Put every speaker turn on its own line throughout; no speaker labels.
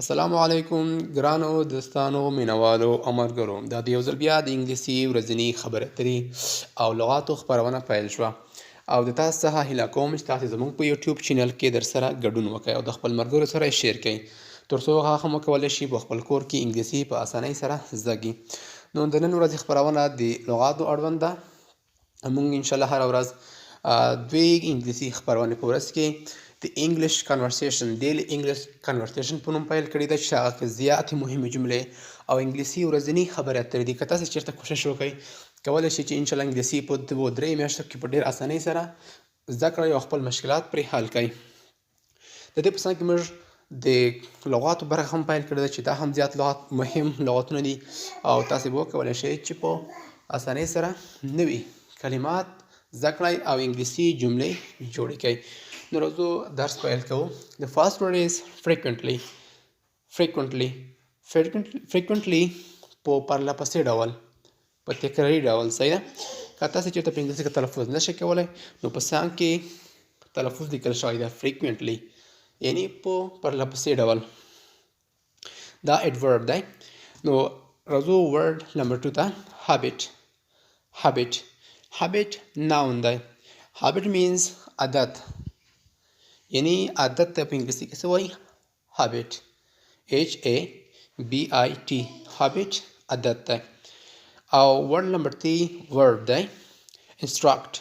السلام علیکم ګرانو دوستانو مینوالو او ملګرو دا د یو ځل بیا د انګلیسي ورځني خبرې اترې او لغاتو خپرونه پیل شوه او د تاسو څخه هیله کوم چې تاسو زموږ په یوټیوب چینل کې در سره ګډون وکړئ او د خپل ملګرو سره یې شیر کړئ تر څو هغه هم وکولی شي په خپل کور کې انګلیسي په اسانۍ سره زده کړي. نو د نن ورځې خپرونه د لغاتو اړوند ده. موږ انشاءالله هره ورځ دوی انګلیسي خپرونې په ورځ کې د انګلیش کنورسیشن ډیلی انګلیش کنورسیشن په نوم پیل کړې ده چې هغه کې زیاتې مهمې جملې او انګلیسي ورځني خبرې اترې دي. که تاسې چېرته کوشش وکړئ کولی شئ چې انشاءالله انګلیسي په 2-3 میاشتو کې په ډېر اسانۍ سره زده کړئ او خپل مشکلات پرې حل کړئ. د دې په څنګ کې موږ د لغاتو برخه هم پیل کړې ده چې دا هم زیات مهم لغاتونه دي او تاسې به وکولی شئ چې په اسانۍ سره نوي کلمات زده کړئ او انګلیسي جملې جوړې کړئ. نو راځو درس پیل کوو. The first word is frequently. Frequently په پرله پسې ډول په تکراري ډول صحیح ده. که تاسې چېرته په انګلیسي کې تلفظ نشئ کولی نو په څنګ کې تلفظ لیکل شوی ده frequently یعنی په پرله پسې ډول. دا adverb دی. نو راځو word number 2 ته habit noun دی. habit means عادت یعنی عادت ته په انګلیسي کې څه وایي habit HABIT habit عادت دی. او word number 3 verb دی instruct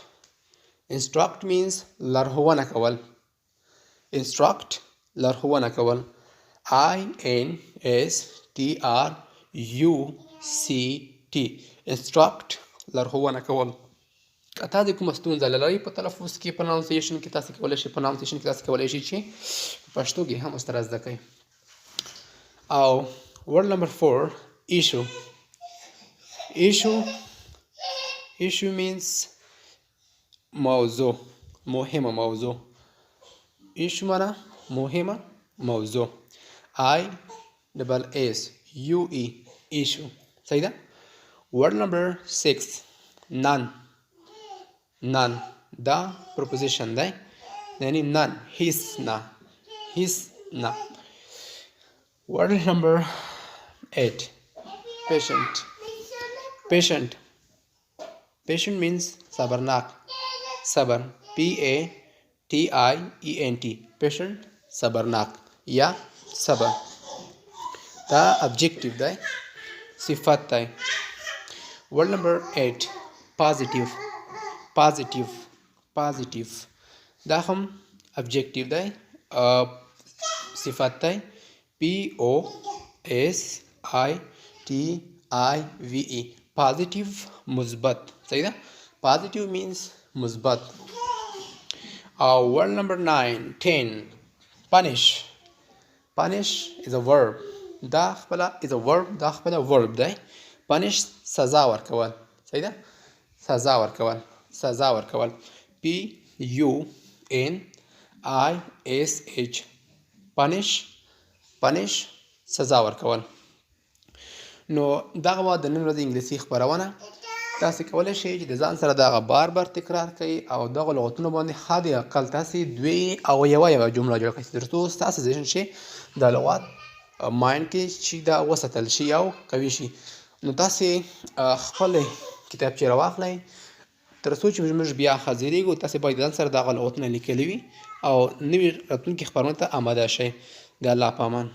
means لارښوونه کول. لارښوونه کول instruct لارښوونه کول. که تاسې کومه ستونزه لرئ په تلفظ کې پرونانسیشن کې تاسې کولی شئ چې په پښتو کې هم ورسره زده کړئ. او word number 4 issue means موضوع مهمه موضوع. issue معنا مهمه موضوع ISSUE issue صحیح ده. word number 6 none دا preposition دی یعنی none هیڅ نه. word number 8 patient means صبر PATIENT patient صبرناک یا صبر. دا adjective دی صفت دی. word number 8 positive دا هم adjective دی صفت دی POSITIVE positive مثبت صحیح ده. positive means مثبت. word number 10 punish is a verb. دا خپله verb دی. punish سزا ورکول صحیح ده. سزا ورکول PUNISH punish سزا ورکول. نو دغه وه د نن ورځې انګلیسي خپرونه. تاسې کولی شئ چې د ځان سره دغه بار تکرار کړئ او دغه لغتونه باندې حد اقل تاسې 2 او یوه جمله جوړه کړئ تر څو ستاسو ذهن شي دا لغات مایند کې چې دا وساتل شي او قوي شي. نو تاسې خپلې کتابچې راواخلئ تر څو چې موږ بیا حاضرېږو تاسې باید ځان سره دغه لغتونه لیکلي وي او نوي راتلونکي خپرونې ته اماده شئ. د الله په امان.